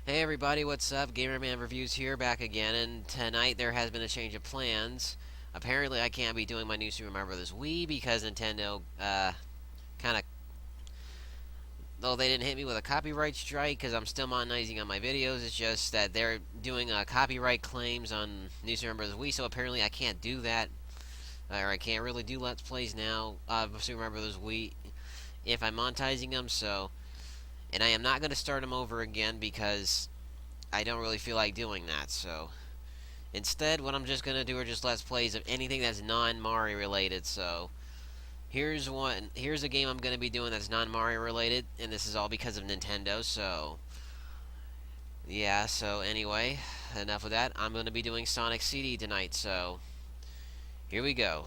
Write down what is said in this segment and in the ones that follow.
Hey everybody, what's up? GamermanReview's here, back again, and tonight there has been a change of plans. Apparently I can't be doing my new Super Mario Bros. Wii because Nintendo, kinda, though they didn't hit me with a copyright strike because I'm still monetizing on my videos, it's just that they're doing copyright claims on new Super Mario Bros. Wii, so apparently I can't do that, or I can't really do Let's Plays now of Super Mario Bros. Wii if I'm monetizing them, so, and I am not going to start them over again because I don't really feel like doing that, so instead, what I'm just going to do are just Let's Plays of anything that's non-Mario related, so here's a game I'm going to be doing that's non-Mario related, and this is all because of Nintendo, so yeah, so anyway, enough of that. I'm going to be doing Sonic CD tonight, so here we go.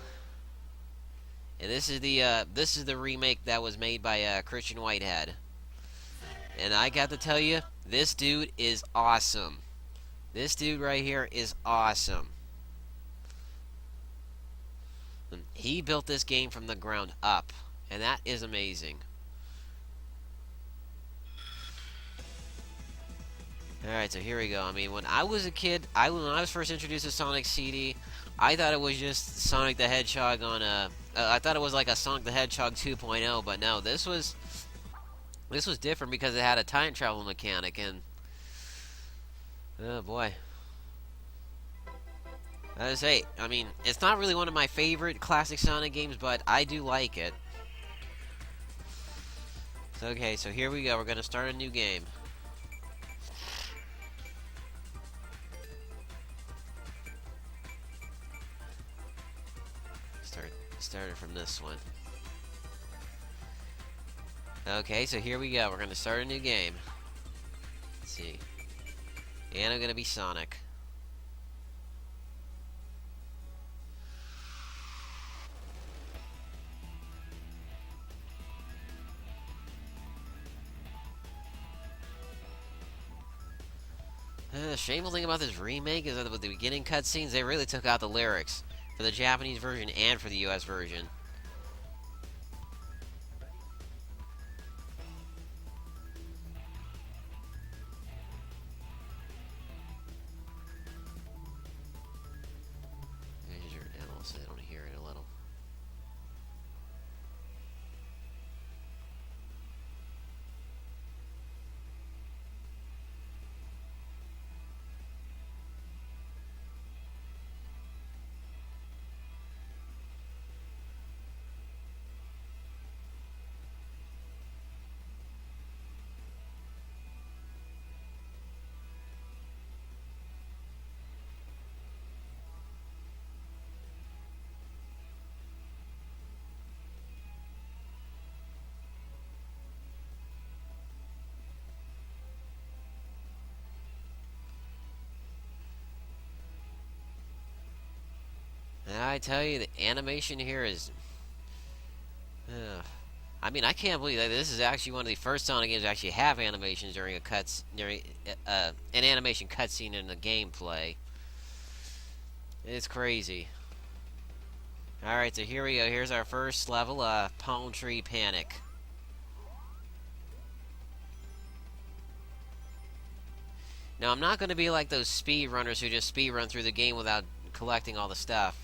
And this is the remake that was made by Christian Whitehead. And I got to tell you, this dude is awesome. This dude right here is awesome. He built this game from the ground up, and that is amazing. Alright, so here we go. I mean, when I was a kid, when I was first introduced to Sonic CD, I thought it was just Sonic the Hedgehog on a... I thought it was like a Sonic the Hedgehog 2.0, but no, this was different because it had a time travel mechanic, and... oh boy. I mean, it's not really one of my favorite classic Sonic games, but I do like it. Okay, so here we go. We're going to start a new game. Start it from this one. Okay, so here we go. We're going to start a new game. Let's see. And I'm going to be Sonic. The shameful thing about this remake is that with the beginning cutscenes, they really took out the lyrics for the Japanese version and for the US version. There's your demo so they don't hear it a little. And I tell you, the animation here is... I mean, I can't believe that this is actually one of the first Sonic games to actually have animations during an animation cutscene in the gameplay. It's crazy. Alright, so here we go. Here's our first level, Palm Tree Panic. Now, I'm not going to be like those speedrunners who just speedrun through the game without collecting all the stuff.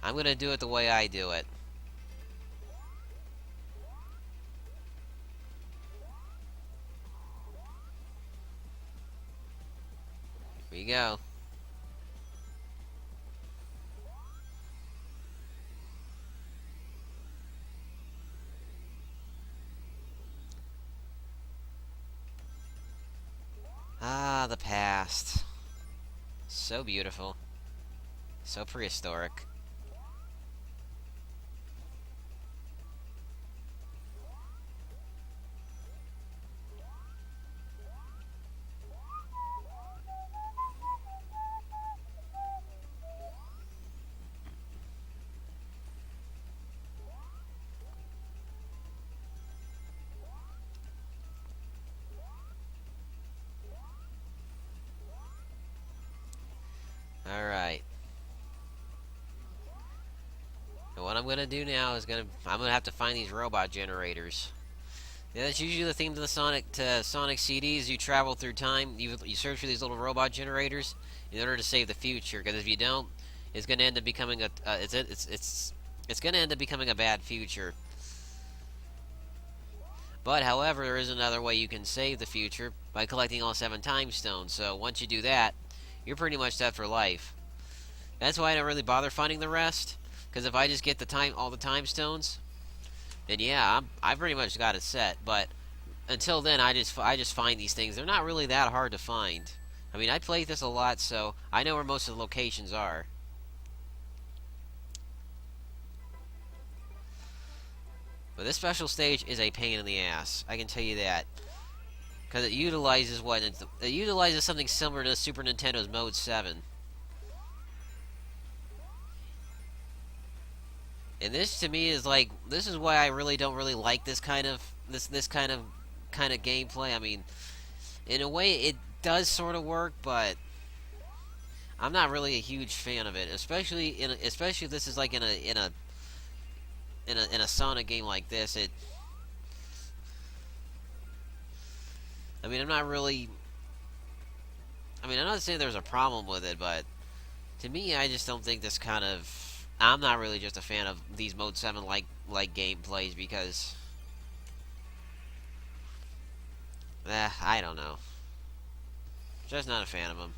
I'm going to do it the way I do it. Here we go. Ah, the past. So beautiful. So prehistoric. Alright. I'm gonna do now is I'm gonna have to find these robot generators. Yeah, that's usually the theme to the Sonic CDs. You travel through time. You search for these little robot generators in order to save the future. Because if you don't, it's gonna end up becoming a it's gonna end up becoming a bad future. But however, there is another way you can save the future by collecting all 7 time stones. So once you do that, you're pretty much set for life. That's why I don't really bother finding the rest. Because if I just get all the time stones, then yeah, I pretty much got it set. But until then, I just find these things. They're not really that hard to find. I mean, I played this a lot, so I know where most of the locations are. But this special stage is a pain in the ass. I can tell you that. Because it utilizes it utilizes something similar to Super Nintendo's Mode 7. And this to me is like, this is why I really don't like this kind of gameplay. I mean, in a way it does sort of work, but I'm not really a huge fan of it, especially if this is like in a Sonic game like this. I mean, I'm not saying there's a problem with it, but to me, I just don't think this kind of. I'm not really just a fan of these Mode 7 like gameplays because, I don't know. Just not a fan of them.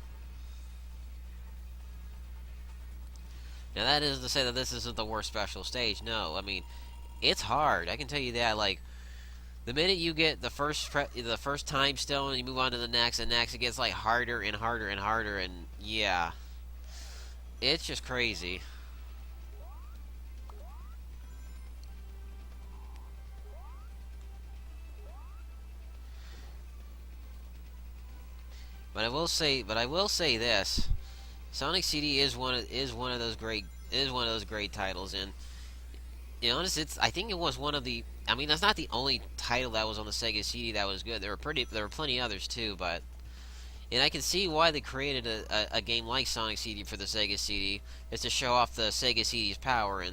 Now that isn't to say that this isn't the worst special stage. No, I mean, it's hard. I can tell you that. Like, the minute you get the first time stone and you move on to the next and next, it gets like harder and harder and harder, and yeah, it's just crazy. But I will say this: Sonic CD is one of those great titles, and you know, I think it was one of the. I mean, that's not the only title that was on the Sega CD that was good. There were plenty others too, and I can see why they created a game like Sonic CD for the Sega CD, is to show off the Sega CD's power,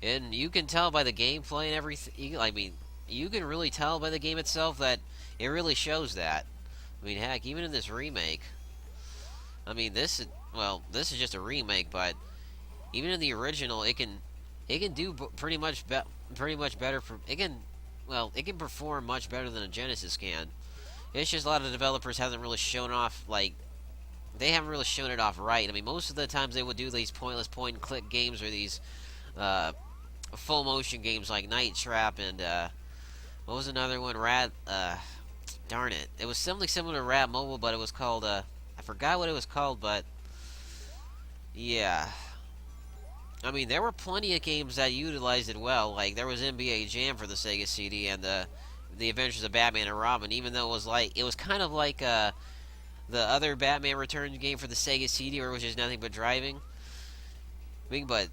and you can tell by the gameplay and everything. I mean, you can really tell by the game itself that it really shows that. I mean, heck, even in this remake, I mean, this is just a remake, but even in the original, it can do pretty much better it can perform much better than a Genesis can. It's just a lot of developers haven't really shown off, like, they haven't really shown it off right. I mean, most of the times they would do these pointless point-and-click games or these full-motion games like Night Trap and what was another one? Darn it. It was something similar to Rad Mobile, but it was called, I forgot what it was called, but, yeah. I mean, there were plenty of games that utilized it well. Like, there was NBA Jam for the Sega CD and the Adventures of Batman and Robin, even though it was kind of like, the other Batman Returns game for the Sega CD, where it was just nothing but driving. I mean, but,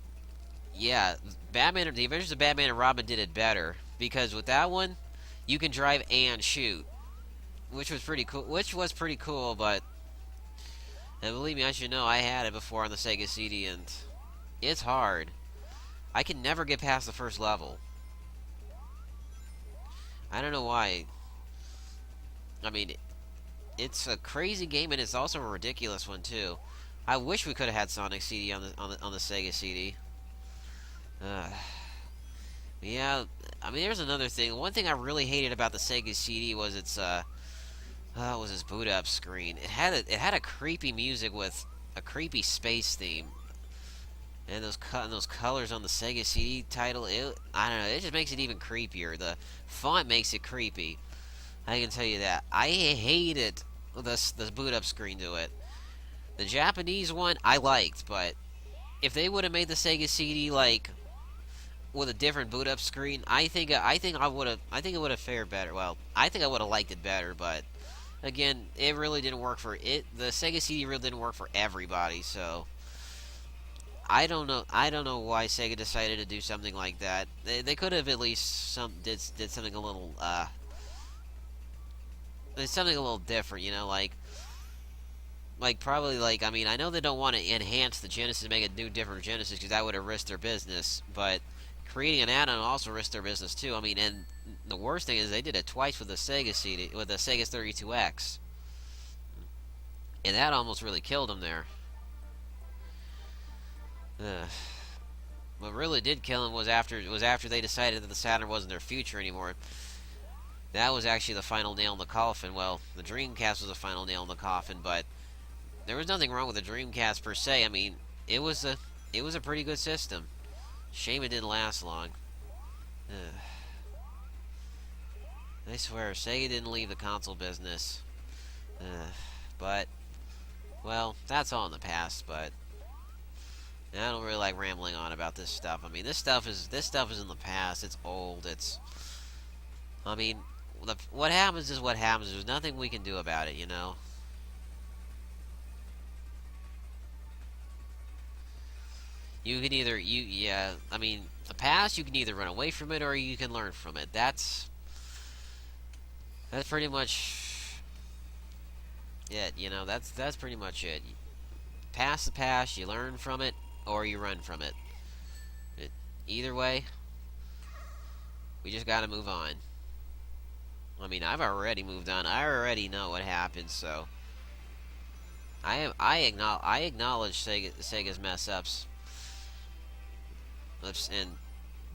yeah, the Adventures of Batman and Robin did it better, because with that one, you can drive and shoot. Which was pretty cool, but and believe me, I should know, I had it before on the Sega CD, and it's hard. I can never get past the first level. I don't know why. I mean, it's a crazy game, and it's also a ridiculous one too. I wish we could have had Sonic CD on the Sega CD. Yeah, I mean, there's another thing. One thing I really hated about the Sega CD was its boot up screen. It had a creepy music with a creepy space theme, and those colors on the Sega CD title. I don't know. It just makes it even creepier. The font makes it creepy. I can tell you that. I hated this boot up screen to it. The Japanese one I liked, but if they would have made the Sega CD like with a different boot up screen, I think it would have fared better. Well, I think I would have liked it better, but again, it really didn't work for it. The Sega CD really didn't work for everybody, so I don't know why Sega decided to do something like that. They could have at least did something a little different, you know, like probably, like, I mean, I know they don't want to enhance the Genesis, make a new different Genesis, because that would have risked their business, but creating an add-on also risked their business too. I mean, and the worst thing is they did it twice with the Sega CD, with the Sega 32X, and that almost really killed them there. Ugh. What really did kill them was after they decided that the Saturn wasn't their future anymore. That was actually the final nail in the coffin. Well, the Dreamcast was the final nail in the coffin, but there was nothing wrong with the Dreamcast per se. I mean, it was a pretty good system. Shame it didn't last long. Ugh. I swear, Sega didn't leave the console business. But, well, that's all in the past. But I don't really like rambling on about this stuff. I mean, this stuff is in the past. It's old. I mean, what happens is what happens. There's nothing we can do about it, you know. You can either I mean, the past, you can either run away from it or you can learn from it. That's pretty much it, you know. That's pretty much it. Past the past, you learn from it or you run from it. Either way, we just got to move on. I mean, I've already moved on. I already know what happened, so I acknowledge Sega's mess ups. And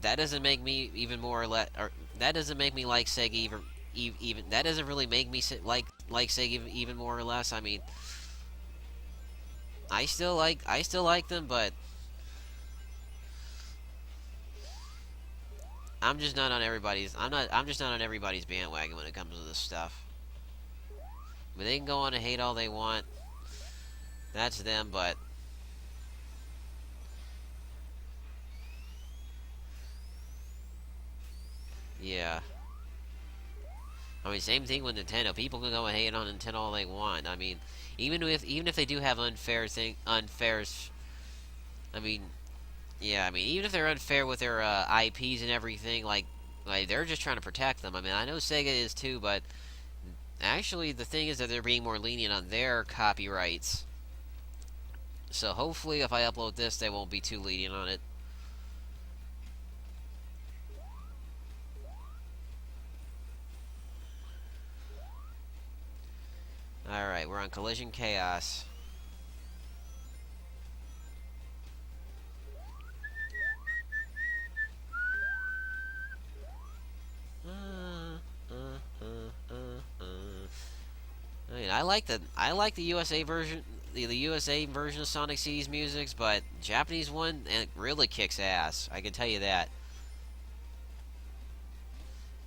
that doesn't make me even more that doesn't make me like Sega even that doesn't really make me like Sega even more or less. I mean, I still like them, but I'm just not on everybody's bandwagon when it comes to this stuff. I mean, they can go on and hate all they want. That's them, but yeah. I mean, same thing with Nintendo. People can go and hate on Nintendo all they want. I mean, even if they do have unfairs. I mean, yeah. I mean, even if they're unfair with their IPs and everything, like they're just trying to protect them. I mean, I know Sega is too, but actually, the thing is that they're being more lenient on their copyrights. So hopefully, if I upload this, they won't be too lenient on it. Alright, we're on Collision Chaos. I mean, I like the USA version, the USA version of Sonic CD's music, but Japanese one, and it really kicks ass. I can tell you that.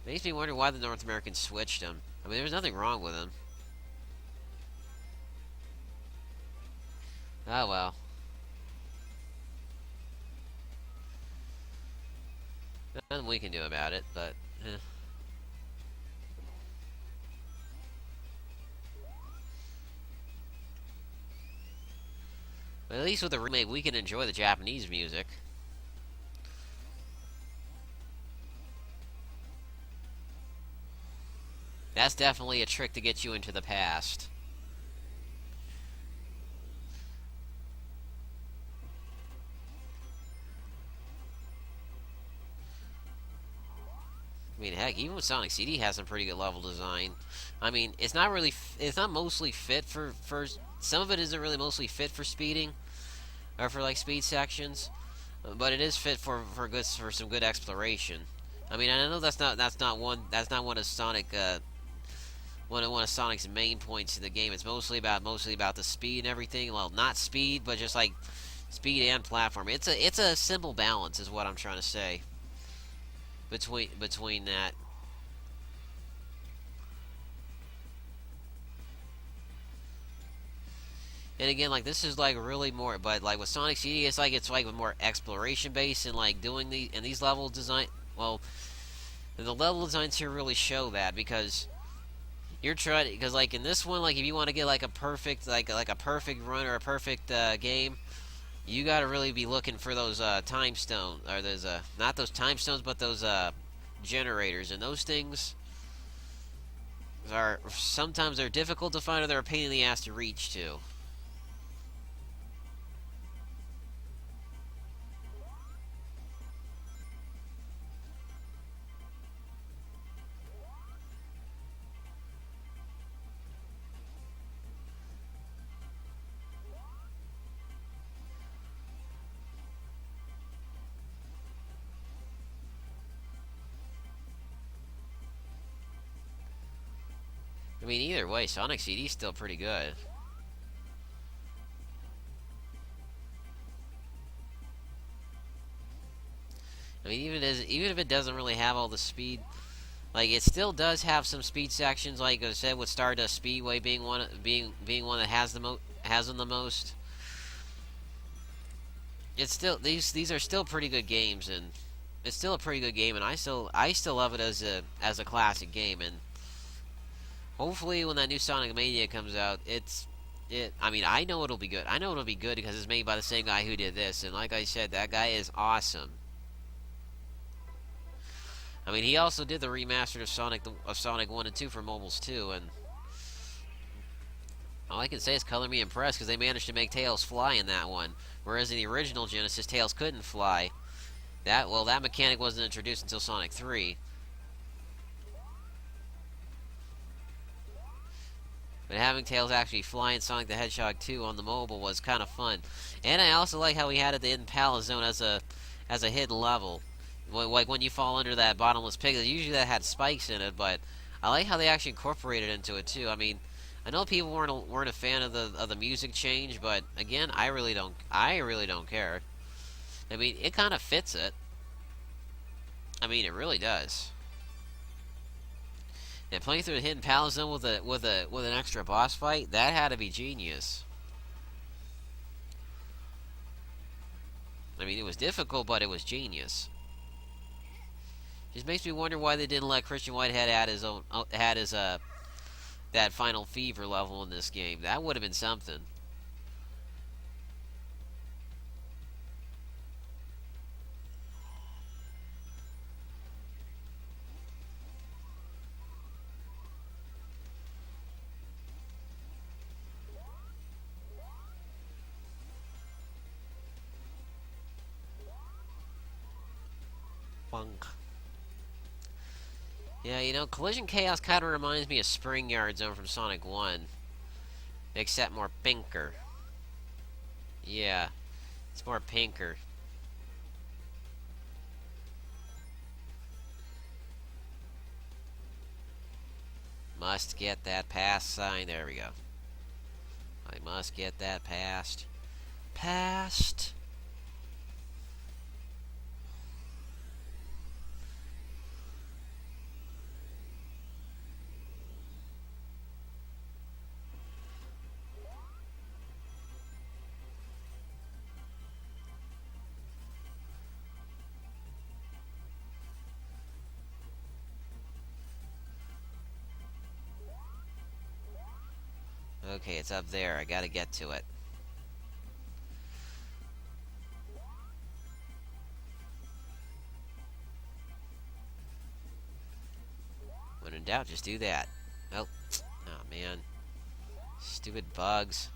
Makes me wonder why the North Americans switched them. I mean, there's nothing wrong with them. Oh well. Nothing we can do about it, but But at least with the remake, we can enjoy the Japanese music. That's definitely a trick to get you into the past. I mean, heck, even with Sonic CD has some pretty good level design. I mean, it's not mostly fit for some of it isn't really mostly fit for speeding, or for like speed sections, but it is fit for some good exploration. I mean, I know that's not one of one of Sonic's main points in the game. It's mostly about the speed and everything. Well, not speed, but just like speed and platform. It's a simple balance, is what I'm trying to say. Between that. And again, like, this is like really more, but like with Sonic CD, it's like more exploration based and like doing these level design. Well, the level designs here really show that, because you're trying, because like in this one, like if you want to get like a perfect a perfect run or a perfect game, you got to really be looking for those time stones, or those not those time stones, but those generators, and those things are sometimes they're difficult to find, or they're a pain in the ass to reach to. I mean, either way, Sonic CD's still pretty good. I mean, even if it doesn't really have all the speed, like it still does have some speed sections. Like I said, with Stardust Speedway being one that has them the most. It's still these are still pretty good games, and it's still a pretty good game, and I still love it as a classic game, and hopefully when that new Sonic Mania comes out, I mean, I know it'll be good. I know it'll be good because it's made by the same guy who did this, and like I said, that guy is awesome. I mean, he also did the remastered of Sonic 1 and 2 for mobiles too, and all I can say is color me impressed because they managed to make Tails fly in that one, whereas in the original Genesis, Tails couldn't fly. That mechanic wasn't introduced until Sonic 3. But having Tails actually fly in Sonic the Hedgehog 2 on the mobile was kind of fun. And I also like how we had the Hidden Palace Zone as a hidden level. Like when you fall under that bottomless pit, usually that had spikes in it, but I like how they actually incorporated into it too. I mean, I know people weren't a fan of the music change, but again, I really don't care. I mean, it kind of fits it. I mean, it really does. And playing through the Hidden Palace Zone with an extra boss fight, that had to be genius. I mean, it was difficult, but it was genius. Just makes me wonder why they didn't let Christian Whitehead add his that Final Fever level in this game. That would have been something. Funk. Yeah, you know, Collision Chaos kind of reminds me of Spring Yard Zone from Sonic 1. Except more pinker. Yeah, it's more pinker. Must get that pass sign. There we go. I must get that passed. Passed. Okay, it's up there. I gotta get to it. When in doubt, just do that. Oh, oh man. Stupid bugs.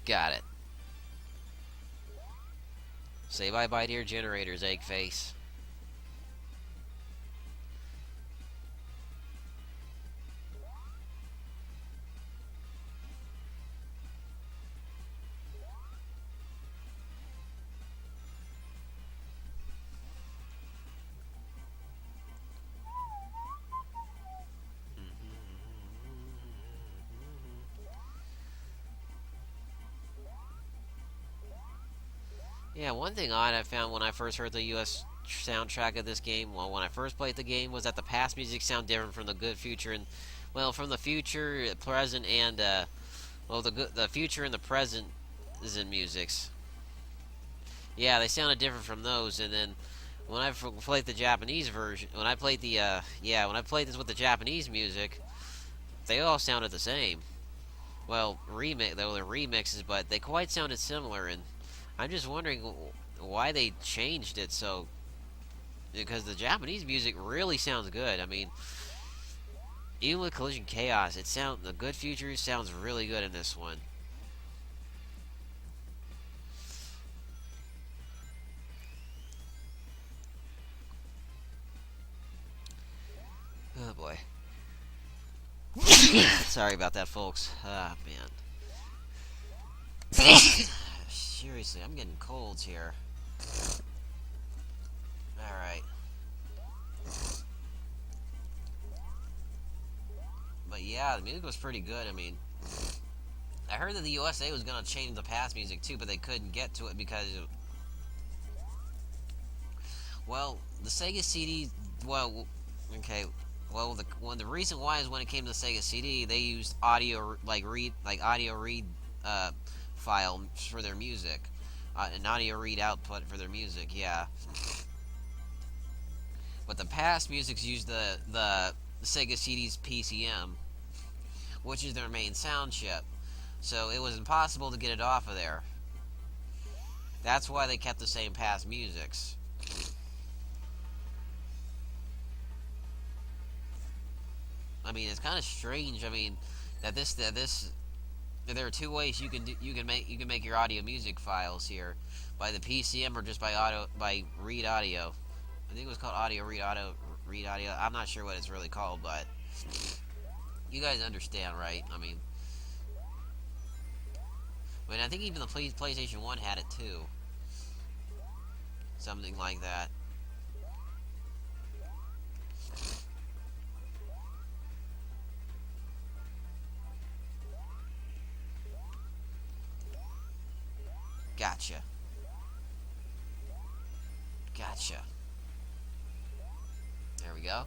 Got it. Say bye-bye to your generators, Eggface. Yeah, one thing odd I found when I first heard the US soundtrack of this game, well, when I first played the game, was that the past music sound different from the good future and, well, from the future, present, and, well, the future and the present is in musics. Yeah, they sounded different from those, and then when I played the Japanese version, when I played when I played this with the Japanese music, they all sounded the same. Well, they're remixes, but they quite sounded similar, and I'm just wondering why they changed it so. Because the Japanese music really sounds good. I mean, even with Collision Chaos, the Good Future sounds really good in this one. Oh boy. Sorry about that, folks. Ah, man. Seriously, I'm getting colds here. Alright. But yeah, the music was pretty good. I mean, I heard that the USA was going to change the past music too, but they couldn't get to it because, well, the Sega CD, well, okay, well, the reason why is when it came to the Sega CD, they used audio, audio read, uh, file for their music, an audio read output for their music, yeah. But the past musics used the Sega CD's PCM, which is their main sound chip. So it was impossible to get it off of there. That's why they kept the same past musics. I mean, it's kind of strange. I mean, that there are two ways you can make your audio music files here, by the PCM or just by read audio. I think it was called audio read audio. I'm not sure what it's really called, but you guys understand, right? I think even the PlayStation 1 had it too. Something like that. Gotcha. Gotcha. There we go.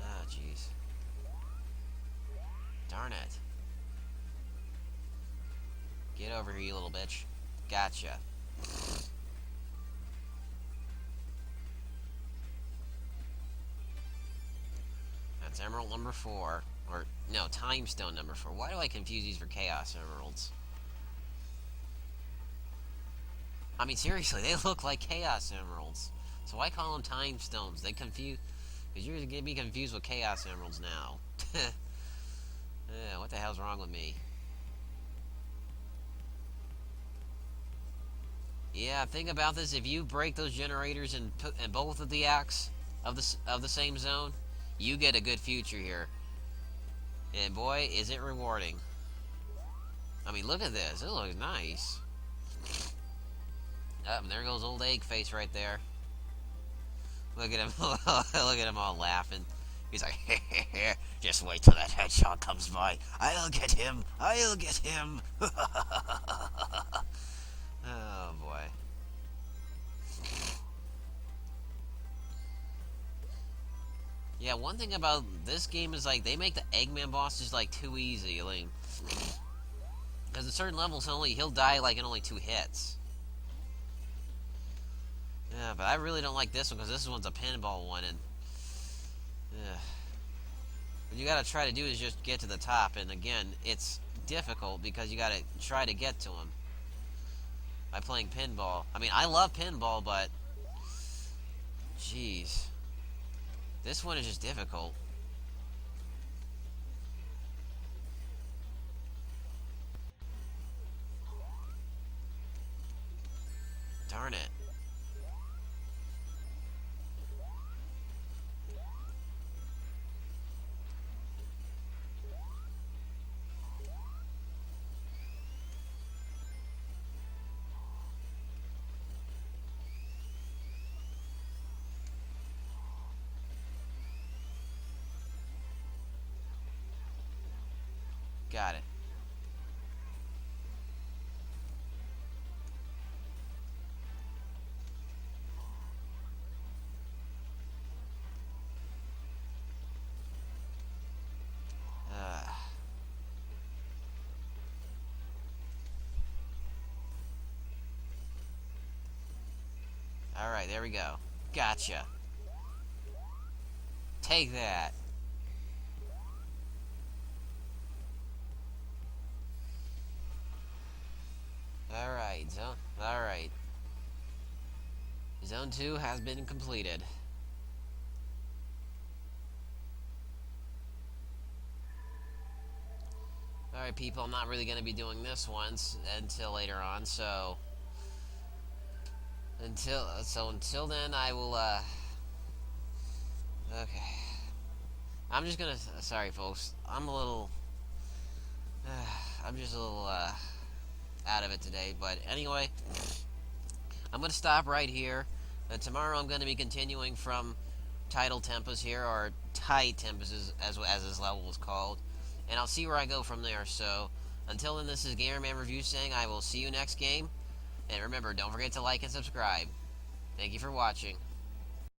Ah, jeez. Darn it. Get over here, you little bitch. Gotcha. That's emerald number 4. Or, no, time stone number 4. Why do I confuse these for chaos emeralds? I mean, seriously, they look like chaos emeralds. So why call them time stones? They confuse... Because you're going to get me confused with chaos emeralds now. What the hell's wrong with me? Yeah, think about this. If you break those generators in both of the acts of the same zone, you get a good future here. And boy, is it rewarding. I mean, look at this. It looks nice. Oh, and there goes old Eggface right there. Look at him. Look at him all laughing. He's like, just wait till that headshot comes by. I'll get him. I'll get him. Oh, boy. Yeah, one thing about this game is, like, they make the Eggman bosses, like, too easy. Like, because in certain levels, he'll die, like, in only 2 hits. Yeah, but I really don't like this one, because this one's a pinball one, and... What you gotta try to do is just get to the top, and again, it's difficult, because you gotta try to get to him. By playing pinball. I mean, I love pinball, but... Jeez. This one is just difficult. Darn it. Got it. Alright, there we go. Gotcha. Take that. Alright, alright. Zone 2 has been completed. Alright, people, I'm not really going to be doing this once until later on, so... Until then, I will. Okay. I'm just gonna. Sorry, folks. I'm a little. I'm just a little out of it today. But anyway, I'm gonna stop right here. And tomorrow I'm gonna be continuing from Tidal Tempest here, or Tide Tempest as this level is called, and I'll see where I go from there. So until then, this is GamermanReview's saying I will see you next game, and remember, don't forget to like and subscribe. Thank you for watching.